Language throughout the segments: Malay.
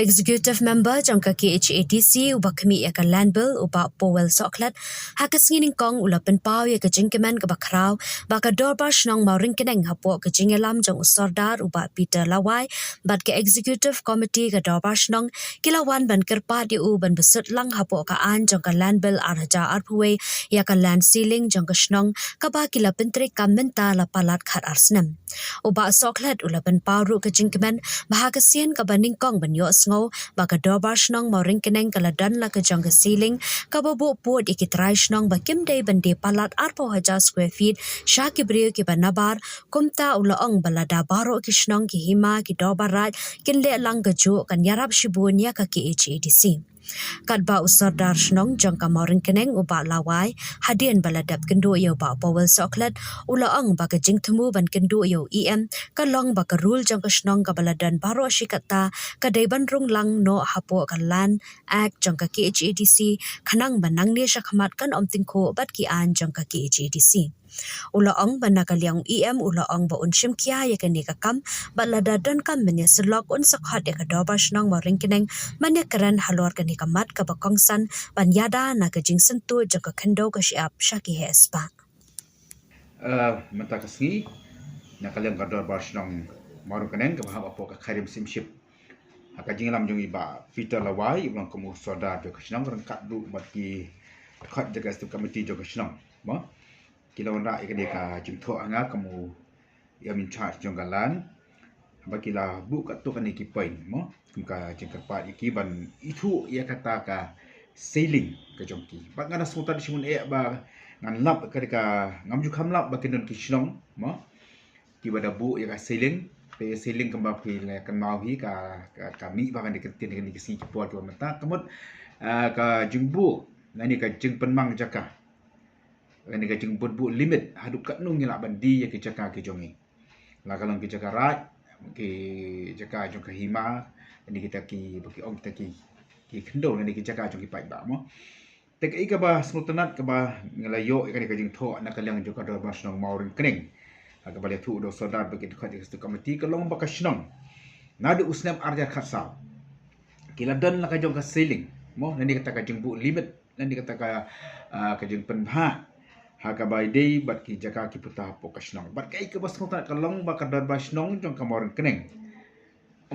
executive member jangka KHADC ubah kami ya ka land bill ubah Powell Soklat hakas ngining kong ula penpau ya ka jingkeman ka bakrau baka dorbash nong mauring keneng hapo ka jingelam jang usordar ubah Peter Lawai bat ka executive committee ka dorbash nong kilawan ban kerpa di u ban besut lang hapo ka an jangka land bill arhaja arpuwe ya ka land ceiling jangka shnong ka ba kila pentrik ka menta la palat khat arsnem ubah Soklat ula penpau ru ka jingkeman bahakasian ka baning kong ban Sngo baka dorbash nong mauring keneng kaladan la kejang ke ceiling kababo pot ikitrai nong bakim day bande palat arpo haja square feet shaki brio ki banabar kumta ulaong balada baro ki shnong ki hima ki dorbarat kin le lang gaju kan yarab shibun ya ka KHADC Kadba usardar shnong jangka mauring keneng uba lawai hadian baladap kendo yo ba Powell Soklat ulaang baka jingtemu ban kendo yo EM kalong baka rule jangka shnong ka baladan baro shikata kadai ban rung lang no hapo kalan act jangka KHADC kanang banang ni shakmat kan omtingko bat ki an jangka KHADC ulaang banakaliang EM ulaang ba unshim kia ya kani kakam balada dan kam menya selok un sakhat ya kadobash nang maring keneng manya karan halor kani kamat ka bakongsan ban yada na ka jingsen tu jaka kendo ka siap shaki hespa menta kasngi nakaliang kadobash nang maring keneng ka bahap apo ka kharim simship aka jinglam jungi ba Peter Lawai ibang kamu soda be kasnang ran kaddu baki khat jaga stu committee jo kasnang ma kilawan ra ikade ka jimtho anga kamu ya min charge jonggalan bakila bu ka to kan iki point mo ka jengkarpat iki ban itu ya kata ka sailing ka jongki bak ngana sultan simun ba ngan lap ka ngamju khamlap bakinon ki shnong mo ki bada bu ya ka sailing pe sailing kamba pi le kan mau hi ka kami ba kan diketin ni kisi pot wa mata kemut ka jingbu nani ka jing penmang jaka ini ka jing bu limit haduk kat nung ngila bandi ya ki jaka ki jongi la kalong ki jaka rat ki jaka jong ka hima ini kita ki baki ong kita ki kendo ini ki jaka jong ki pai ba mo tek ika ba smutanat ka ba ngelayo ka jing tho na kalang jong ka do mas nong mauring kring ka ba le thu do sodat baki dikhat ki committee ka long ba ka shnong nadu usnam arja khatsa kila dan la ka jong ka ceiling mo nani kata ka jing bu limit nani kata ka jing penha haka bai dei bat ki jaka ki puta po kasnong bat kai ke bas kota kalong ba ka dar basnong jong kamoran keneng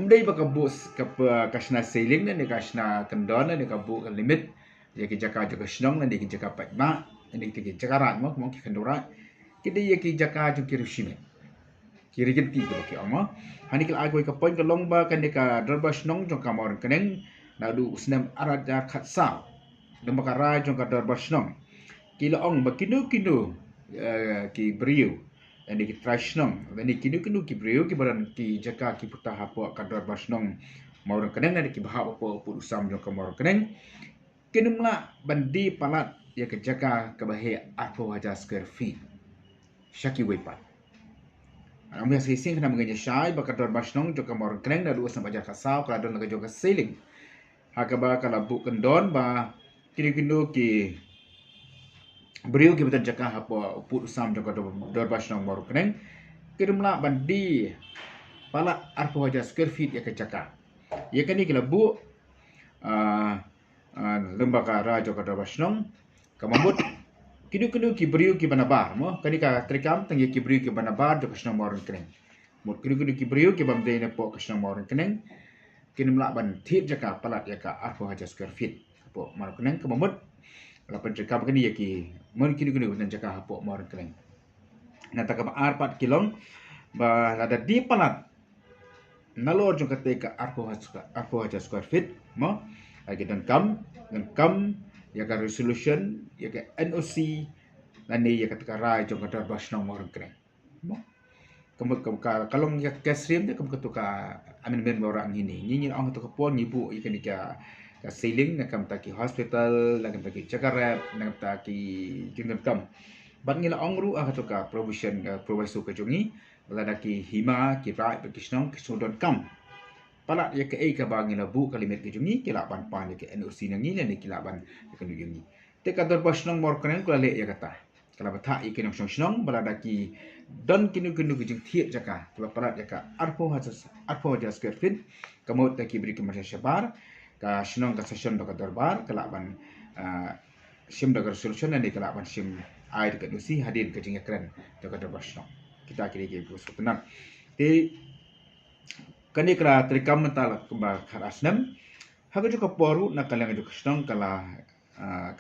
dei ba ka bus ka kasna sailing ne kasna kendon ne ka bu ka limit ya ki jaka jaka snong ne ki jaka pat ma ne ki jaka rat mo ki kendora ki dei ki jaka jong ki rushime ki rigin ti ba ki ama hani kal agoi ka point kalong ba kan ne ka dar basnong jong kamoran keneng na du usnam arada khatsa dum ka ra jong ka dar basnong kila ong bakinu ki brio ani ki trashnong ani kinu ki brio ki baran ki jaka ki puta hapo kadar basnong maurang keneng ani ki bahap apo usam jong kamor keneng kinumla bandi palat ya ke jaka ke bahe apo haja square feet shaki wepat amya sising kana mengenya shai bakadar basnong jong kamor keneng da dua sampai jaka saw kala don laga jong sailing hakaba kala bu kendon ba kinu ki beriu ki betul jaka hapo put sam jaka dor basnong baru keneng kirumla bandi pala arpo haja square feet ya ke jaka ya kani kila bu lembaga ra jaka dor basnong kamambut kinu ki beriu ki banabar mo kani ka trikam tang ki beriu ki banabar jaka snong baru keneng mut kinu ki beriu ki bamde ne po kasnong baru keneng kinumla ban thip jaka palat ya ka arpo haja square feet hapo baru keneng kamambut lapan cakap kini ya ki mon kini dan cakap hapo mar keleng nata ka arpat kilong ba lada di palat nalor jong kate ka arpo haja square feet mo lagi dan kam ya ka resolution ya ka NOC nani ya ka rai jong kata basnong mar keleng mo kamu kalong ya kasrim de kamu ka amin orang ini nyi ong to ka pon nyibu ikan ka sailing na kam taki hospital na kam taki chakarap na kam taki jingam kam bat ngila ongru to ka provision proviso ka jongi wala ki hima ki right ki snong ki sodon kam pala ya ka ka ba ngila bu kalimit ki jongi ki laban pan ki NOC na ngi ne ki laban ka nu jongi te ka dor basnong mor kren ko le ya kata kalau batak ikan yang senang beladaki dan kini gejeng tiat jaka kalau pelat jaka arpo haja square feet kamu taki beri kemasya syabar ka senang ka session doka darbar kelaban sim doka resolution dan kelaban sim air dekat nusi hadir ke jengnya keren doka darbar senang kita kira bos tenang ti kani kera terikam mental kembang karasnam haga juga poru nak kalang juga senang kala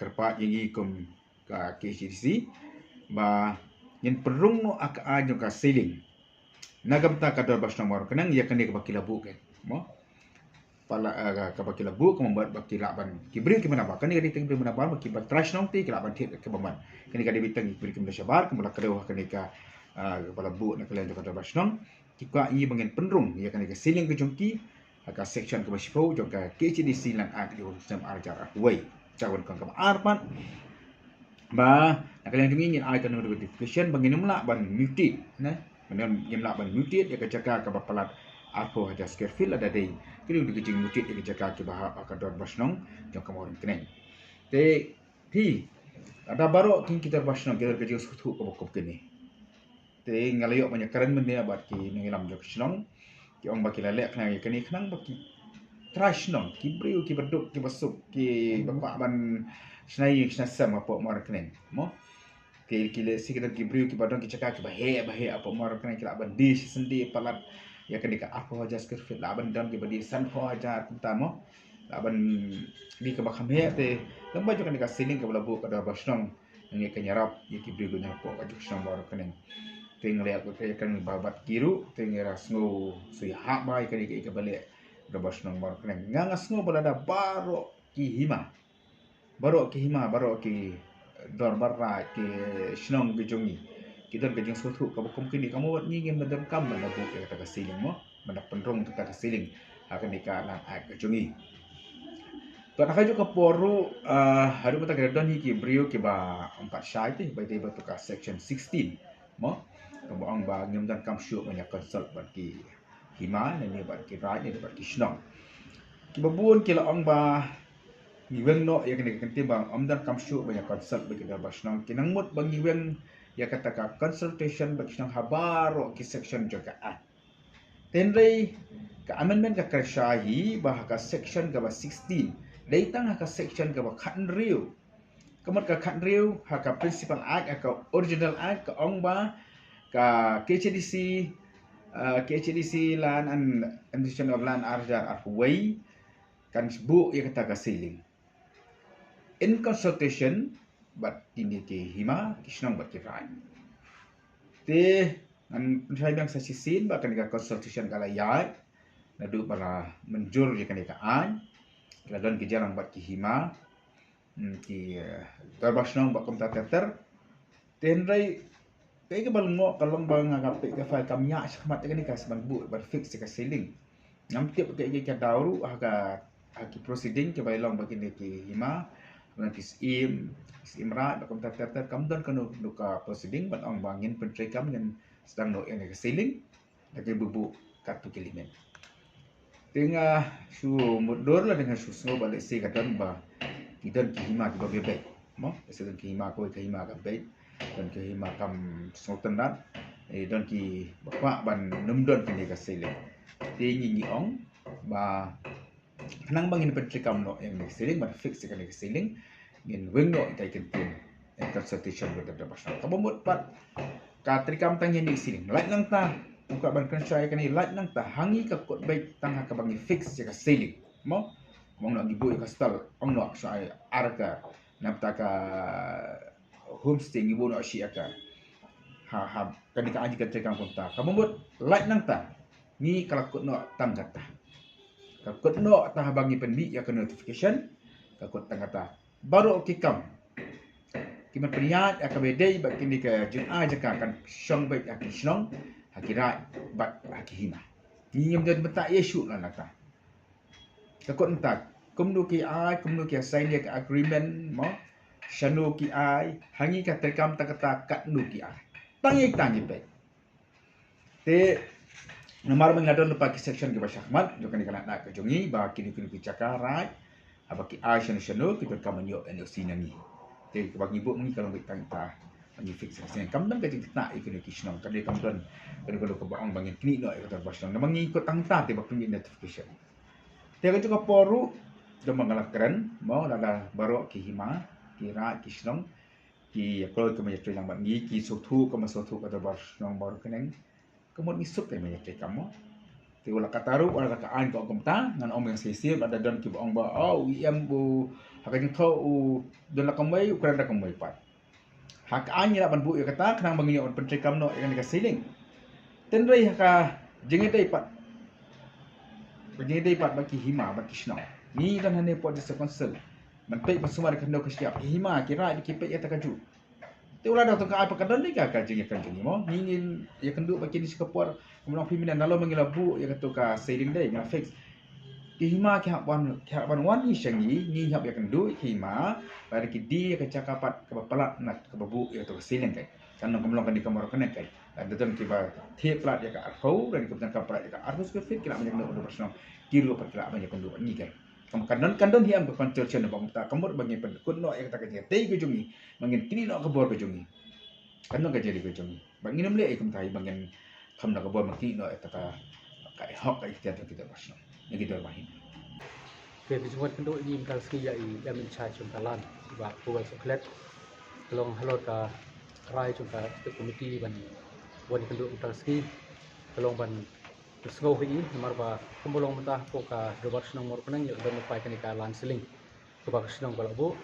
kerpa yengi kum ka KCDC ba yen perung no aka ajo ka ceiling nagam ta ka darbar senang war kenang ya kani ka bakila buke mo pala ka bakila bu ka membuat bakila ban kibri ki mana ba kani ka diteng mana ba ki ba trash nong ti kala ban ti ka baman kani ka dibiteng kibri ki mana syabar kemula kedewa kani ka kepala bu nak kalian ka darbar senang kita i bangen penrung ya kan ke ceiling ke jongki ka section ke basifo jong ka KCDC lan ak di sistem arjar way cawan kan ka arpan ba nak kalian dingin ai kan notification bangen mula ban muted na benar yang la ban muted ya ka jaka ka bapalat arpo haja square feel ada dei kini di kecing muted ya ka jaka ke bahap ka darbar senang jong ka morin kenen te ti ada baru king kita basnang kita kerja sutu ka bokop kini te ngalayo banyak keren benda bat ki ngilam jok senong ki ong baki lalek kena kini kenang baki trash nong ki briu ki beduk ki besuk ki bapa ban snai snasam apa mar kenen mo ki le sikit ki briu ki badong ki cakap ki bahe apa mar kenen ki ban dish sendi palat ya kini ka apa aja skrfit la ban dan ki badi san ko aja tamo la ban di ka bakam he te lamba jok kini ka siling ka balabu ka da basnong ngi ka nyarap ya ki briu na po ka jok senong mar kenen ting lihat ko kaya kan babat kiru ting rasngo sui hak bai kali ke balik dabas nang bar kren ngangas ngo balada baro ki hima baro ki dor barra ki shnong bijungi kita ke jeng suatu ka bukum kini kamu wat ni ngem madam kam na bu ke ta siling mo mana penrong ta siling akan dikalan ak bijungi to nak ajo ka poru haru mata ke don ki brio ki ba 4 syai ti bai batu ka section 16 mo kemuang ba ngem dan kam syuk banyak consult bagi hima ni bagi raj ni bagi snong kibabun kila ong ba ni weng no ya kena kenti bang dan kam syuk banyak consult bagi darbar snong kinang mut bang ni weng ya kata ka consultation bagi snong habaro ki section juga tenrei ka amendment ka karshahi bah ka section ka ba 16 datang ka section ka ba khan riu kemat ka khan riu ha ka principal act ka original act ka ong ba ka KCDC lan administration of land arjar arway kan bu ya kata ka ceiling in consultation but ini ke hima kisnong bat ke rai te an sai bang sa sisin ba kan ka consultation kala yai nadu para menjur ya kan ka an kadon ke jarang bat ke hima ki darbasnong ba kom ta ter tenrai kaya ke balong kalong bang ngapik ke file kamnya sakmat ni ka seban bu bar fix ke ceiling ngam tiap ke ke dauru aga aki proceeding ke bailong bagi ni ki hima nanti sim ra kom ta kam don kanu duka proceeding ban ong bangin pentri kam ngan sedang no yang ke ceiling lagi bubu kartu kilimen tengah su mudur lah dengan susu balik si kadon ba kidan ki hima ki babe mo sedang ki hima ko ki hima ka baik dan ke makam sultan dan don ki bapa ban num don kini ka sele ti ni ong ba nang bangin petrikam no yang sele ban fix ka ni sele ngin weng no tai kentin consultation with the pasal kabumut pat ka trikam tang ni sele light nang ta buka ban kan saya kani light nang ta hangi ka kot baik tang ka bangi fix ka sele mo mong no gibu ka stal ong no saya arka napta ka homestay ibu nak syiakan ha kan ka aji kata kan konta kamu buat light nang ta ni kalau kut nak tang kata kalau kut nak tah bangi pendi ya ke notification kalau kut tang kata baru kikam kiman peniat akan bedai bak kini ke jun aja kan syong baik aki syong hakira bat aki hina ni yang jadi betak yesu lah nak ta kalau entak kumdu ki ai kumdu ki sign dia ke agreement mo shanu ki ai hangi ka terkam ta kata kat nu ki ai tangi pe te namar mengadon lupa ki section ki basahmat jo kan nak ke jongi ba kini cakarai apa ki ai shanu ki terkam nyo eno sinani te bagi bu mengi kalau betang ta Ani fix sen kam dan kajing tak ikut kisnong kadai kam dan kalau ke baang bangin kini no ikut basnong namang ikut tang ta te bakun notification. Tega juga poru do mangalak keren mau lada baru ki hima kira kisnong ki kalau ke meja yang bangi ki sotu ke masotu kata basnong baru keneng kemot misuk te meja kamu. Ti wala kataru wala ka an ko kumta ngan om yang sisir ada don ki baang ba oh iam bu hakajing tho u don la kamai ukuran da kamai pat. Hak anya la ban bu ya kata kenang bangi on pentri kam no yang ka siling. Tenrei haka jengi dai pat. Jengi dai pat baki hima baki snong. Ni dan hane pot desa konsel. Man pe pasumar kan do ka siap hima kira di kipe ya takaju. Ti wala da to ka apa kadon ni ka jengi kan jengi mo. Ni ya kendu baki di sekapor kemudian pimpinan dalam mengila bu ya kata ka siling dai ngah fix. Hima ki hak ban wan ni syangi ni hak ya kendu hima pada ki di ka cakapat ka bapalat nak ka babu ya to ka siling kai. Kan nang kamlong kan di kamar kan kai. Dan dalam kiba tiap plat ya ka arho dan kemudian ka plat ya ka arho square feet kira banyak no personal kilo per kira banyak kendu ni kai. Kam kandon hiam ka construction ba muta kamur bagi pendekun no ya kata ka te ke jungi mangin kini no ka bor ke jungi. Kan no ka jadi ke jungi. Bangin namle ikum tai bangin kam na ka bor maki no ya kata ka hok ka ikhtiar kita personal. Yang kita bahin. Ke dijungan kendo ini mtal ski ya yang mencari jumkalan ba Powell Soklet long halot ka rai jumka setiap komiti ban wan kendo mtal ski long ban sngau hi nomor ba kumbolong mentah ko ka dobar senong mor penang ya ban pai kan ka lan seling ko ba senong bala bu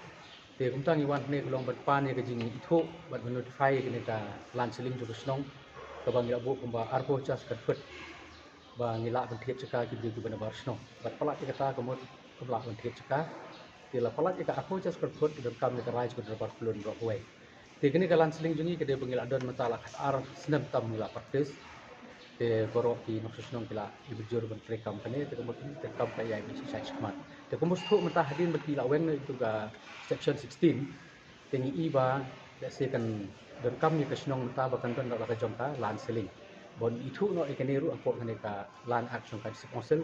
te kumtang iwan ne long ban pan ya kajing itho ban notify kan ka lan seling jo senong ko bang ya bu kumba arpo chas kat put ba ngila ban thiet chaka ki bi ban bar sno ba palat ki kata komot kubla ban thiet chaka ti la palat ki ka aku jas kut kut dan kam ni ka rai kut bar plun ro we ti kini kalan seling jungi ke de bangila don matala khat ar snam tam ngila praktis te goro ki nok sno kila di bujur ban pre kam kane te komot te kam ka yai bi sai smart te komot thu mata hadin ban kila weng itu ga section 16 tengi iba se kan dan kam ni ka snong mata ba kan don la ka jom ka lan seling bon itu no ikaneru apo kane ka lan action ka council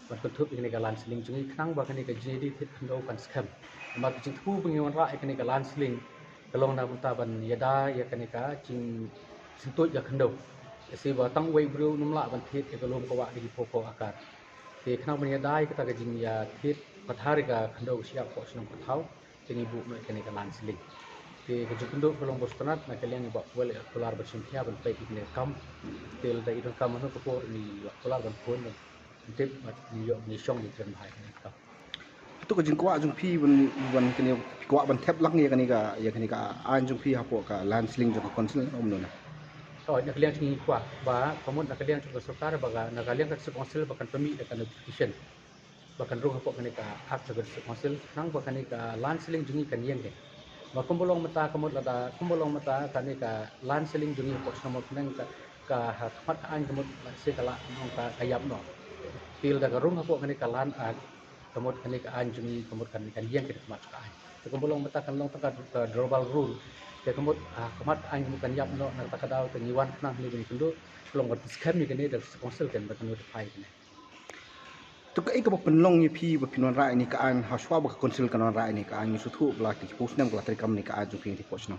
ban tutup ikane ka lan sling jungi knang ba kane ka JD thit khando kan scam ma ka jing thu pengiwan ra ikane ka lan sling kalong na bunta ban yada ya kane ka jing sintut ya khando se ba tang wei bru numla ban thit ka lom ka wa di poko akar te knang ban yada ka ka jing ya thit pathari ka khando siap ko snong ka thau tingi bu no ikane ka lan sling te kejukendo kolong bos penat na kalian ba wel kolar bersimtia ban pai ikne kam tel da idon kam no ko ni kolar ban pon tip ni yo ni song ni tren bai ni kam tu ka jing kwa jung phi ban kini kwa ban thep lak ni kani ka ya kani ka an jung phi hapo ka landsling jung ka konsil om no na oh na kalian tingi kwa ba komod na kalian juga sokar ba na kalian ka konsil bakan pemi da kan notification bakan ro hapo kani ka hak sebagai konsil nang ba kani ka landsling jungi kan yang ke ba kumbolong mata kamot lada kumbolong mata kani ka lan seling jungi pos nomor nang ka hakmat an kamot se kala nong ka kayap no til da garung hapo kani ka lan an kamot kani ka an jungi kamot kani kan yang ke mat ka an te kumbolong mata kan long ka global rule te kamot kamat an kamot kan yap no nang ta kadau te niwan nang ni ni kundu long ka scam ni kani da konsil kan ba kan notify kani tu ka ik ba penlong ni phi ba kinon ra ni ka an haswa ba konsil kanon ra ni ka an su thu bla ki pus nam ka tri kam ni ka an jung phi ti pos no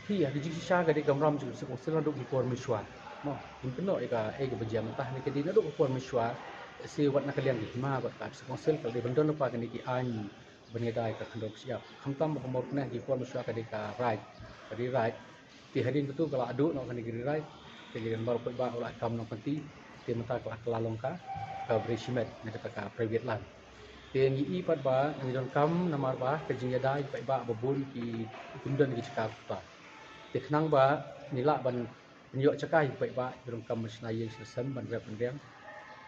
hi ya di sha ga de kamram ju se konsil do ki por miswa mo impeno ega ega bajam tah ni ke di do por miswa se wat na kalian di ma ba ka se konsil ka de bandon pa ka ni ki an benedai ka khandok siap khamtam ba mor na di por miswa ka de ka right ka di right ti hadin betul kalau adu no ka ni ki right ke gen bar ba olah kam no kanti te mata ka lalong ka berishimet na kata ka private land te ngi i pat ba ngi don kam namar ba ke jing yada pai ba babun ki kundan ki cakap ta te khnang ba nila ban nyo cakai pai ba don kam mesna ye sesam ban rep riang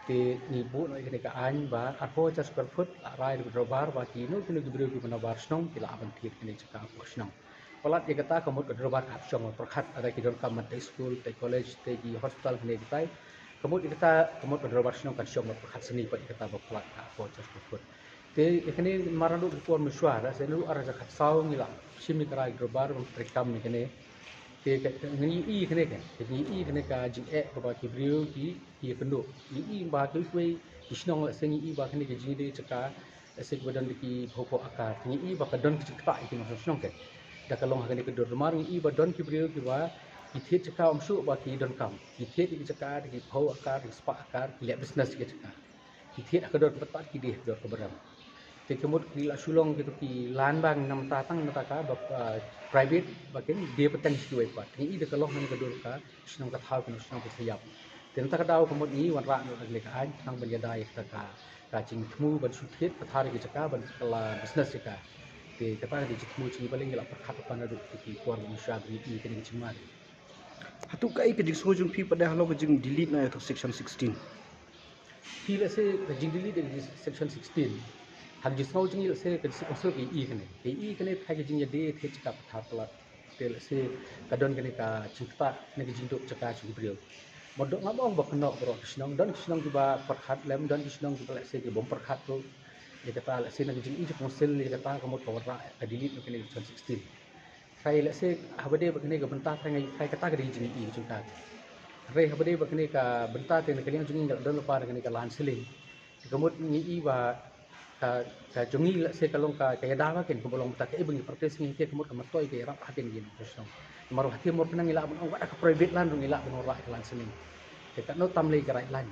te ni bu no ikene ka an ba apo cha square foot rai ro bar ba ki no kini gibru ki bana bar snong ki la ban thit kini cakap ko snong palat ye kata kamut ka ro bar ap song prakhat ada ki don kam te school te college te ki hospital kini kitai kemudian kita berdoa bersama kan syom berkat seni pada kita berpelat apa tersebut. Jadi ini maradu berpuan mesyuara, saya lalu arah zakat saung ni lah, simi kerai gerbar berkam ni kene. Jadi ini kene kan, jadi ini kene kajing kepada kibriu ki penduk. Ini bagi kue isnong sengi i bagi ni kajing dia cakap, saya badan ki pokok akar. Ini bagi don kita ini masuk senong kan. dah kalong hagani ke dormar ngi iba don kibriyo kiwa kithet caka omsu ba ki don kam kithet ki caka ki phau akar ki spa akar ki le business ki caka kithet akador petat ki deh dor keberam te kemut ki la sulong gitu ki lan bang nam tatang nata ka ba private bakin dia petang ki wai pat ngi ida kalong hagani ke dor ka snong ka thau ki snong ka siap ten ta ka dau kemut ni wan ra no le ka ai nang ban yada ya ka ching thmu ban su thet ka thar ki caka ban kala business caka ke kata di cikmu cini paling gelap perkat apa nado di kuar manusia beri ini kena cemar. Hatu kai ke jing sojung pi pada halo ke jing delete na to section 16. Pila se jing dili dari section 16. Hal jisau jing se ke konsul ke i kene thai ke jing ya de the cakap thar pala. Tel se kadon kene ka cingta ne ke jing dok cakap jing brio. Modok ngabong bak kenok bro kisnong don kisnong juga perkat lem don kisnong juga se ke bom perkat tu. Dia kata let's say nak jing ije konsil dia kata kamu kawara ka delete nak kena 16 sai let's say habade bakne ka benta ngai sai kata ka jing ije junta re habade bakne ka benta te nak kalian jing don lupa nak ka lan siling kemut ni i ba ka jungi let's say kalong ka kaya dawa ken ko bolong ta ke bengi protes ni ke kemut ka matoi ke rap hatin gin terus maru hati mor penang ila bon wa ka private lan dong ila bon ra lan siling ke ka no tam le ka right lan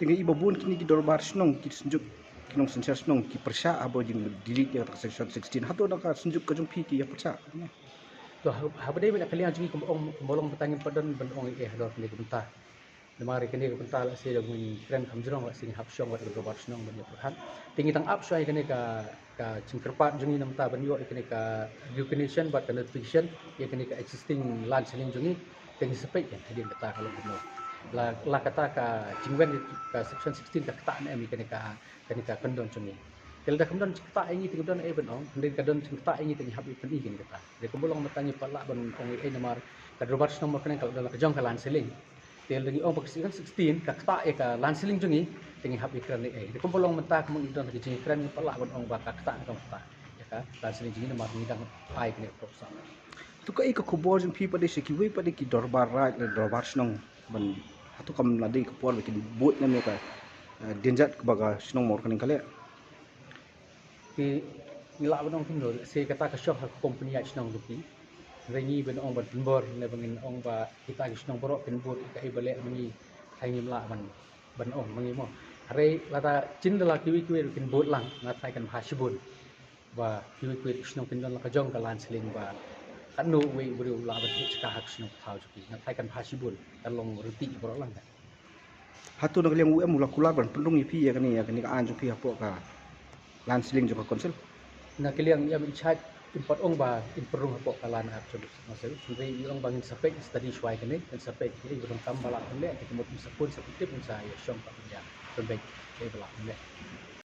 Tinggal iba bun kini ki dorbar snong ki senjuk kinong sensor snong ki persya abo jing delete ya section 16 hatu nak senjuk ke jung pi ki ya persya. Tu habade nak kalian jungi kom bolong petangin padan ben ong dor ni benta lemari kene benta la se dong kren kamjrong la sing hap syong wa do bar snong ben perhan tingi tang up swai kene ka cingkerpat jungi nam ta ben yo kene ka recognition but notification ya kene ka existing land seling jungi tingi sepek ya hadin kata kalau benar la kata ka jingwen ka section 16 ka kata ne mi kene ka kendon jungi kalau dah kemudian kita ingin tinggal dan benong, kemudian kadang kita ingin tinggal habis pergi gini kata. Dia kemudian bertanya pala ben orang nomor kadang baru nomor kena kalau dalam kejong ke lan seling. Dia lagi orang pakai 16 kata ka lan seling jungi tinggal habis keren Dia kemudian mentah kemudian lagi jungi keren pala ben orang bakal kata kata. Ya kan lan seling jungi nomor ngidang ai kena proses. Tu kai ka kubor jung pi pada sekiwi pada ki dorbar right dorbar snong ban hatu kam ladai ke por bikin boat na me ka denjat ke baga snong mor kan kale. Ki ngila benong tindo se kata ka syok company ya snong dupi rengi ben ong ban bor ne bangin ong ba kita ki snong borok ken bot ka ibale mengi thai ngimla ban ong mengi mo are lata cindela kiwi ken bot lang na thai kan phasibun ba kiwi snong ken dan la ka jong ka lan seling ba kanu we buru la ban hit ka hak snong thau juki na thai kan phasibun kan long ruti borok lang ka Hatu nak liang UM mula kular ban pendung pi ya kani ka an jung pi hapo ka lan siling juga konsel. Na kiliang ia menchat import ong ba improng hapo kalan ap coba masel sendiri yung bangin sapek study swai kene dan sapek ini belum tambah lah kene kita mau sapun sapitip saya syong pak ya terbaik bala kene